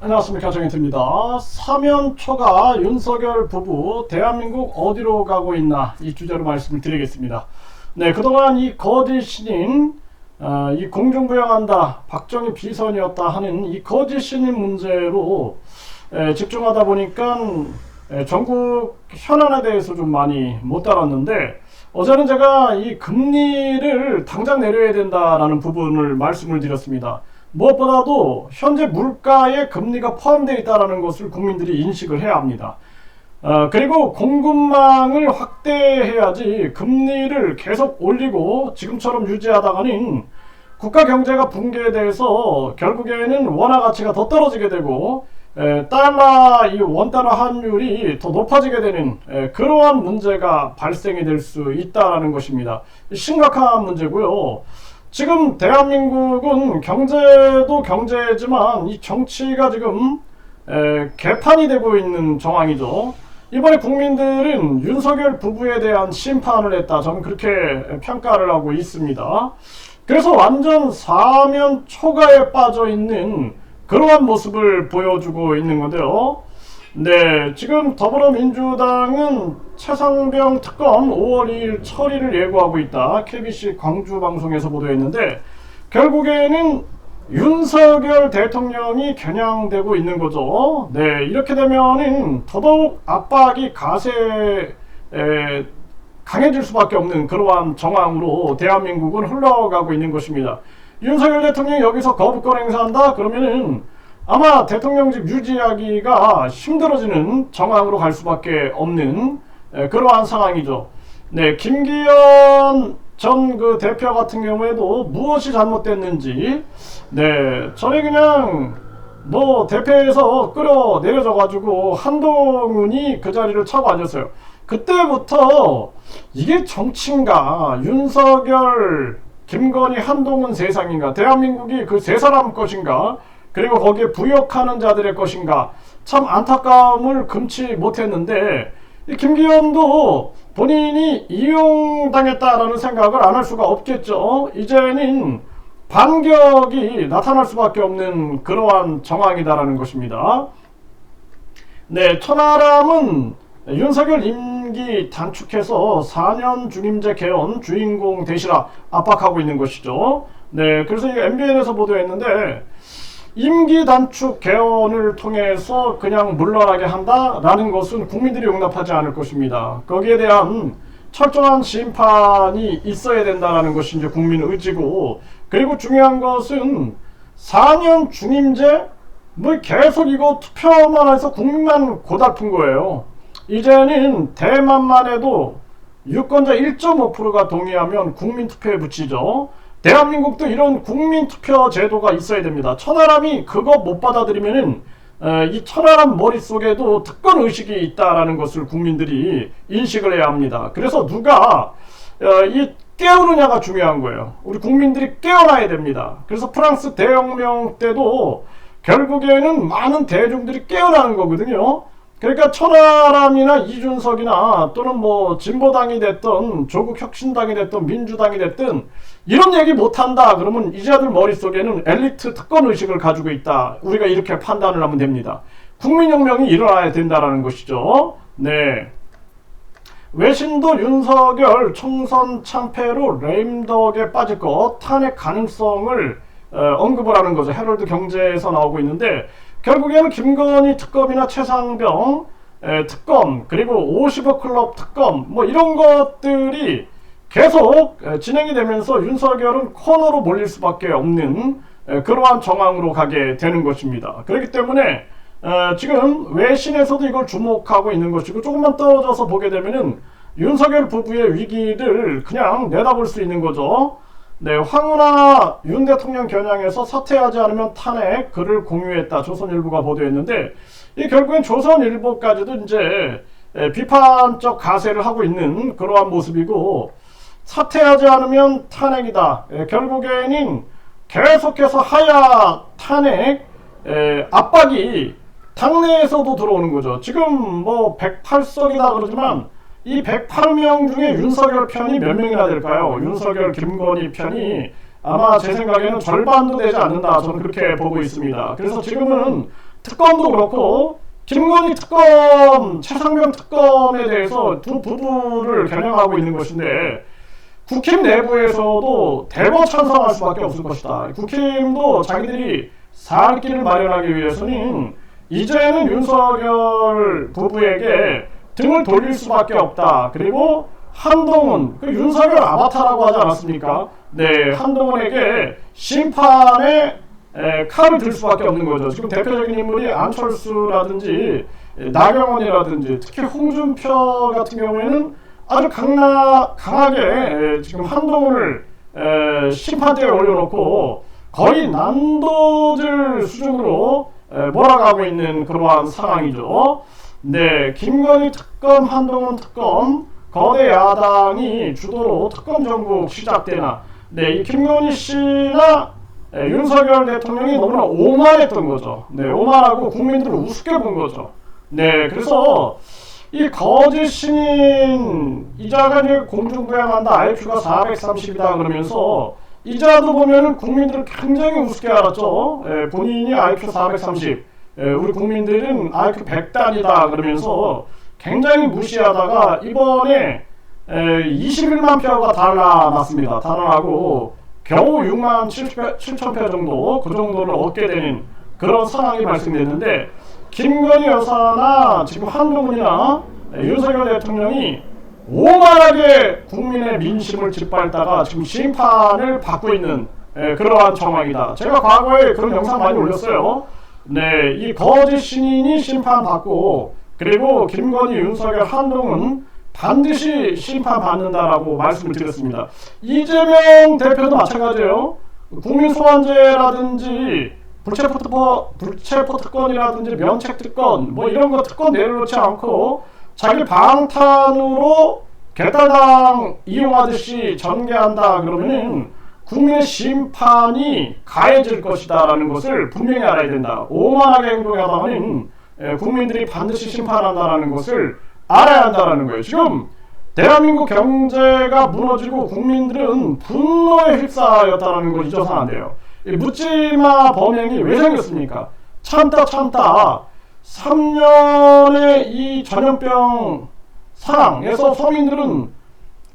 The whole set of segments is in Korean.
안녕하십니까, 정인트입니다. 사면초가 윤석열 부부 대한민국 어디로 가고 있나, 이 주제로 말씀을 드리겠습니다. 네, 그동안 이 거짓 신인, 이 공중부양한다, 박정희 비선이었다 하는 이 거짓 신인 문제로 집중하다 보니까 전국 현안에 대해서 좀 많이 못 다뤘는데, 어제는 제가 이 금리를 당장 내려야 된다라는 부분을 말씀을 드렸습니다. 무엇보다도 현재 물가에 금리가 포함되어 있다는 것을 국민들이 인식을 해야 합니다. 그리고 공급망을 확대해야지 금리를 계속 올리고 지금처럼 유지하다가는 국가 경제가 붕괴돼서 결국에는 원화 가치가 더 떨어지게 되고 이 원달러 환율이 더 높아지게 되는 그러한 문제가 발생이 될 수 있다는 것입니다. 심각한 문제고요. 지금 대한민국은 경제도 경제지만 이 정치가 지금 개판이 되고 있는 정황이죠. 이번에 국민들은 윤석열 부부에 대한 심판을 했다, 저는 그렇게 평가를 하고 있습니다. 그래서 완전 사면 초가에 빠져 있는 그러한 모습을 보여주고 있는 건데요. 네, 지금 더불어민주당은 최상병 특검 5월 2일 처리를 예고하고 있다, KBC 광주 방송에서 보도했는데, 결국에는 윤석열 대통령이 겨냥되고 있는 거죠. 네, 이렇게 되면은 더더욱 압박이 강해질 수밖에 없는 그러한 정황으로 대한민국은 흘러가고 있는 것입니다. 윤석열 대통령이 여기서 거부권 행사한다 그러면은 아마 대통령직 유지하기가 힘들어지는 정황으로 갈 수밖에 없는 그러한 상황이죠. 네, 김기현 전 그 대표 같은 경우에도 무엇이 잘못됐는지, 네, 저희 그냥 뭐 대표에서 끌어내려져 가지고 한동훈이 그 자리를 차고 앉았어요. 그때부터 이게 정치인가, 윤석열, 김건희, 한동훈 세상인가, 대한민국이 그 세 사람 것인가, 그리고 거기에 부역하는 자들의 것인가, 참 안타까움을 금치 못했는데, 이 김기현도 본인이 이용당했다라는 생각을 안 할 수가 없겠죠. 이제는 반격이 나타날 수밖에 없는 그러한 정황이다라는 것입니다. 네, 천하람은 윤석열 임기 단축해서 4년 중임제 개헌 주인공 되시라 압박하고 있는 것이죠. 네, 그래서 이 MBN에서 보도했는데, 임기 단축 개헌을 통해서 그냥 물러나게 한다라는 것은 국민들이 용납하지 않을 것입니다. 거기에 대한 철저한 심판이 있어야 된다는 것이 이제 국민 의지고, 그리고 중요한 것은 4년 중임제, 뭐 계속 이거 투표만 해서 국민만 고달픈 거예요. 이제는 대만만 해도 유권자 1.5%가 동의하면 국민투표에 붙이죠. 대한민국도 이런 국민투표 제도가 있어야 됩니다. 천하람이 그거 못 받아들이면은 이 천하람 머릿속에도 특권 의식이 있다라는 것을 국민들이 인식을 해야 합니다. 그래서 누가 이 깨우느냐가 중요한 거예요. 우리 국민들이 깨어나야 됩니다. 그래서 프랑스 대혁명 때도 결국에는 많은 대중들이 깨어나는 거거든요. 그러니까 천하람이나 이준석이나 또는 뭐 진보당이 됐든 조국혁신당이 됐든 민주당이 됐든 이런 얘기 못한다 그러면 이자들 머릿속에는 엘리트 특권의식을 가지고 있다, 우리가 이렇게 판단을 하면 됩니다. 국민혁명이 일어나야 된다는 것이죠. 네, 외신도 윤석열 총선 참패로 레임덕에 빠질 것, 탄핵 가능성을 언급을 하는 거죠. 헤럴드 경제에서 나오고 있는데, 결국에는 김건희 특검이나 최상병 특검, 그리고 50억 클럽 특검, 뭐 이런 것들이 계속 진행이 되면서 윤석열은 코너로 몰릴 수밖에 없는 그러한 정황으로 가게 되는 것입니다. 그렇기 때문에 지금 외신에서도 이걸 주목하고 있는 것이고, 조금만 떨어져서 보게 되면은 윤석열 부부의 위기를 그냥 내다볼 수 있는 거죠. 네, 황운하 윤 대통령 겨냥해서 사퇴하지 않으면 탄핵 글을 공유했다, 조선일보가 보도했는데, 이 결국엔 조선일보까지도 이제 비판적 가세를 하고 있는 그러한 모습이고, 사퇴하지 않으면 탄핵이다. 결국에는 계속해서 하야 탄핵 압박이 당내에서도 들어오는 거죠. 지금 뭐 108석이다 그러지만 이 108명 중에 윤석열 편이 몇 명이나 될까요? 윤석열, 김건희 편이 아마 제 생각에는 절반도 되지 않는다, 저는 그렇게 보고 있습니다. 그래서 지금은 특검도 그렇고 김건희 특검, 최상병 특검에 대해서 두 부부를 겨냥하고 있는 것인데 국힘 내부에서도 대거 찬성할 수밖에 없을 것이다. 국힘도 자기들이 살 길을 마련하기 위해서는 이제는 윤석열 부부에게 등을 돌릴 수밖에 없다. 그리고 한동훈, 그 윤석열 아바타라고 하지 않았습니까? 네, 한동훈에게 심판의 칼을 들 수밖에 없는 거죠. 지금 대표적인 인물이 안철수라든지 나경원이라든지 특히 홍준표 같은 경우에는 아주 강하게 지금 한동훈을 심판대에 올려놓고 거의 난도질 수준으로 몰아가고 있는 그러한 상황이죠. 네, 김건희 특검, 한동훈 특검, 거대 야당이 주도로 특검 정국 시작되나, 네, 이 김건희 씨나 윤석열 대통령이 너무나 오만했던 거죠. 네, 오만하고 국민들을 우습게 본 거죠. 네, 그래서 이 거짓 신인 이자가 이제 공중부양한다, IQ가 430이다 그러면서 이자도 보면은 국민들을 굉장히 우습게 알았죠. 본인이 IQ 430, 우리 국민들은 IQ 100단이다 그러면서 굉장히 무시하다가 이번에 21만 표가 달아났습니다. 달아나고 겨우 6만 7천 표 정도, 그 정도를 얻게 되는 그런 상황이 발생됐는데, 김건희 여사나 지금 한동훈이나 윤석열 대통령이 오만하게 국민의 민심을 짓밟다가 지금 심판을 받고 있는 그러한 정황이다. 제가 과거에 그런 영상 많이 올렸어요. 네, 이 거짓 신인이 심판받고, 그리고 김건희, 윤석열, 한동훈 반드시 심판받는다라고 말씀을 드렸습니다. 이재명 대표도 마찬가지예요. 국민소환제라든지 불체포 특권이라든지 면책 특권, 뭐 이런 거 특권 내려놓지 않고 자기 방탄으로 개딸당 이용하듯이 전개한다 그러면은 국민의 심판이 가해질 것이다 라는 것을 분명히 알아야 된다. 오만하게 행동하다가는 국민들이 반드시 심판한다라는 것을 알아야 한다라는 거예요. 지금 대한민국 경제가 무너지고 국민들은 분노에 휩싸였다는 걸 잊어서는 안 돼요. 묻지마 범행이 왜 생겼습니까? 참다 3년의 이 전염병 상황에서 서민들은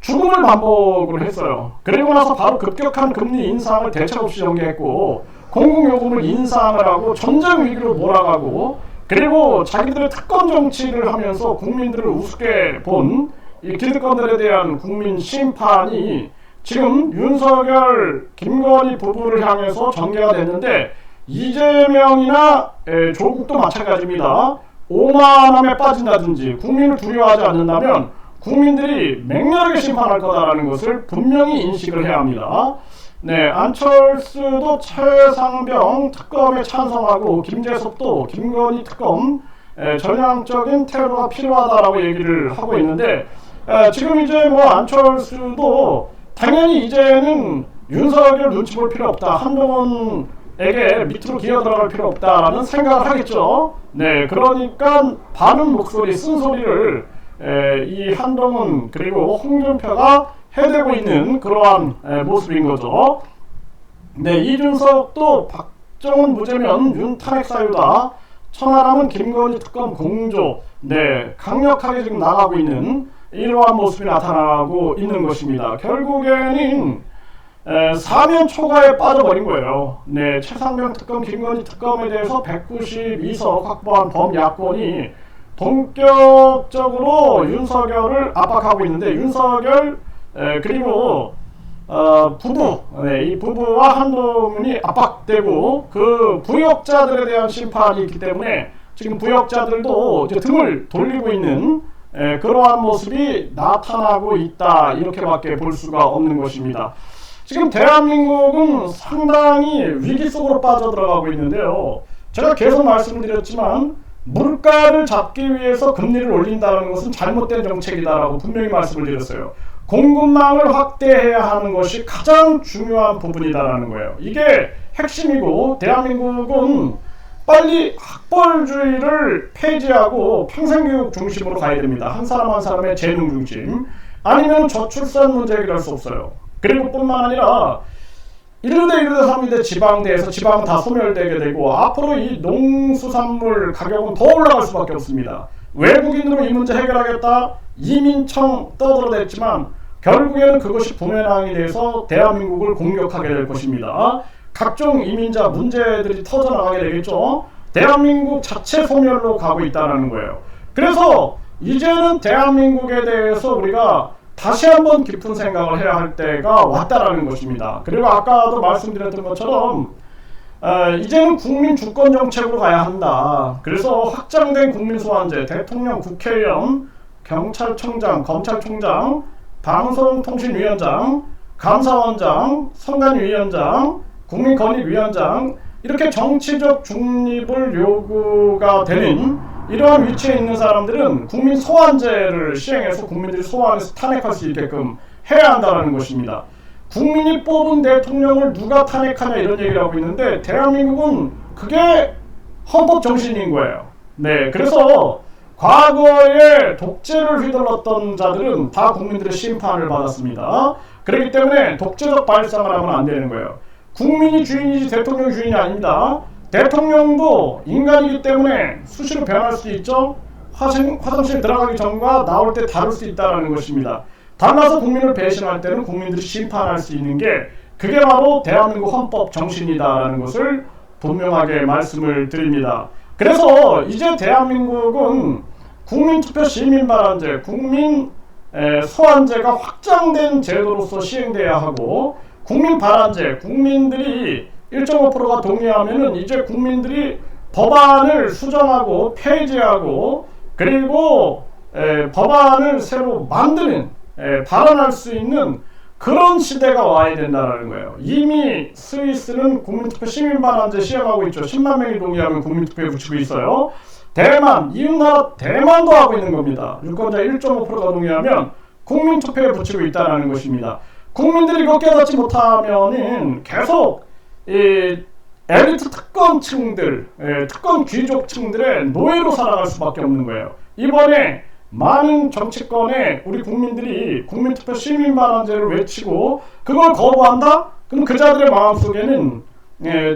죽음을 반복을 했어요. 그리고 나서 바로 급격한 금리 인상을 대책 없이 전개했고, 공공요금을 인상을 하고 전쟁 위기로 몰아가고, 그리고 자기들의 특권 정치를 하면서 국민들을 우습게 본 이 기득권들에 대한 국민 심판이 지금 윤석열, 김건희 부부를 향해서 전개가 됐는데, 이재명이나 조국도 마찬가지입니다. 오만함에 빠진다든지 국민을 두려워하지 않는다면 국민들이 맹렬하게 심판할 거다라는 것을 분명히 인식을 해야 합니다. 네, 안철수도 최상병 특검에 찬성하고 김재섭도 김건희 특검 전향적인 태도가 필요하다라고 얘기를 하고 있는데, 지금 이제 뭐 안철수도 당연히 이제는 윤석열 눈치 볼 필요 없다, 한동훈에게 밑으로 기어 들어갈 필요 없다라는 생각을 하겠죠. 네, 그러니까 바른 목소리, 쓴소리를 이 한동훈 그리고 홍준표가 해대고 있는 그러한 모습인 거죠. 네, 이준석도 박정훈 무죄면 윤 탄핵 사유다, 천하람은 김건희 특검 공조, 네, 강력하게 지금 나가고 있는 이러한 모습이 나타나고 있는 것입니다. 결국에는 사면 초과에 빠져버린 거예요. 네, 최상병 특검, 김건희 특검에 대해서 192석 확보한 범야권이 본격적으로 윤석열을 압박하고 있는데, 윤석열 그리고 부부, 네, 이 부부와 한동훈이 압박되고 그 부역자들에 대한 심판이 있기 때문에 지금 부역자들도 이제 등을 돌리고 있는 그러한 모습이 나타나고 있다, 이렇게밖에 볼 수가 없는 것입니다. 지금 대한민국은 상당히 위기 속으로 빠져들어가고 있는데요. 제가 계속 말씀드렸지만 물가를 잡기 위해서 금리를 올린다는 것은 잘못된 정책이다라고 분명히 말씀을 드렸어요. 공급망을 확대해야 하는 것이 가장 중요한 부분이다라는 거예요. 이게 핵심이고, 대한민국은 빨리 학벌주의를 폐지하고 평생교육 중심으로 가야 됩니다. 한 사람 한 사람의 재능 중심, 아니면 저출산 문제 해결할 수 없어요. 그리고 뿐만 아니라 이르되 3인데 지방대에서 지방은 다 소멸되게 되고 앞으로 이 농수산물 가격은 더 올라갈 수밖에 없습니다. 외국인으로 이 문제 해결하겠다 이민청 떠들어댔지만 결국에는 그것이 부메랑이 돼서 대한민국을 공격하게 될 것입니다. 각종 이민자 문제들이 터져나가게 되겠죠. 대한민국 자체 소멸로 가고 있다는 거예요. 그래서 이제는 대한민국에 대해서 우리가 다시 한번 깊은 생각을 해야 할 때가 왔다라는 것입니다. 그리고 아까도 말씀드렸던 것처럼 이제는 국민 주권 정책으로 가야 한다. 그래서 확장된 국민 소환제, 대통령, 국회의원, 경찰청장, 검찰총장, 방송통신위원장, 감사원장, 선관위원장, 국민권익위원장 이렇게 정치적 중립을 요구가 되는 이러한 위치에 있는 사람들은 국민 소환제를 시행해서 국민들이 소환해서 탄핵할 수 있게끔 해야 한다는 것입니다. 국민이 뽑은 대통령을 누가 탄핵하냐 이런 얘기를 하고 있는데 대한민국은 그게 헌법 정신인 거예요. 네, 그래서 과거에 독재를 휘둘렀던 자들은 다 국민들의 심판을 받았습니다. 그렇기 때문에 독재적 발상을 하면 안 되는 거예요. 국민이 주인이지 대통령이 주인이 아닙니다. 대통령도 인간이기 때문에 수시로 변할 수 있죠. 화장실 들어가기 전과 나올 때 다를 수 있다는 것입니다. 달라서 국민을 배신할 때는 국민들이 심판할 수 있는 게 그게 바로 대한민국 헌법 정신이다라는 것을 분명하게 말씀을 드립니다. 그래서 이제 대한민국은 국민투표 시민발언제, 국민 소환제가 확장된 제도로서 시행돼야 하고 국민발언제, 국민들이 1.5%가 동의하면은 이제 국민들이 법안을 수정하고 폐지하고 그리고 법안을 새로 만드는 발언할 수 있는 그런 시대가 와야 된다는 거예요. 이미 스위스는 국민투표 시민발언제 시행하고 있죠. 10만 명이 동의하면 국민투표에 붙이고 있어요. 대만, 이웃나라 대만도 하고 있는 겁니다. 유권자 1.5%가 동의하면 국민투표에 붙이고 있다는 것입니다. 국민들이 이거 깨닫지 못하면은 계속 이 엘리트 특권층들, 특권 귀족층들의 노예로 살아갈 수밖에 없는 거예요. 이번에 많은 정치권에 우리 국민들이 국민투표 시민발언제를 외치고 그걸 거부한다? 그럼 그 자들의 마음속에는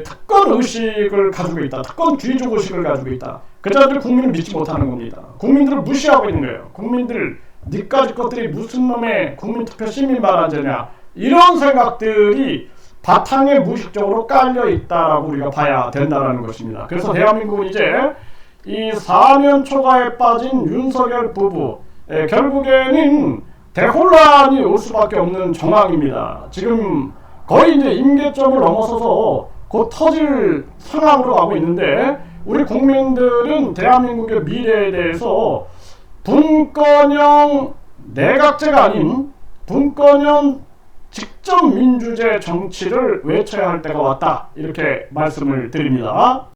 특권 의식을 가지고 있다. 특권 귀족 의식을 가지고 있다. 그 자들이 국민을 믿지 못하는 겁니다. 국민들을 무시하고 있는 거예요. 국민들, 니까지 것들이 무슨 놈의 국민투표 시민발언제냐 이런 생각들이 바탕에 무의식적으로 깔려 있다라고 우리가 봐야 된다는 것입니다. 그래서 대한민국은 이제 이 4년 초가에 빠진 윤석열 부부 결국에는 대혼란이 올 수밖에 없는 정황입니다. 지금 거의 이제 임계점을 넘어서서 곧 터질 상황으로 가고 있는데 우리 국민들은 대한민국의 미래에 대해서 분권형 내각제가 아닌 분권형 직접 민주제 정치를 외쳐야 할 때가 왔다 이렇게 말씀을 드립니다.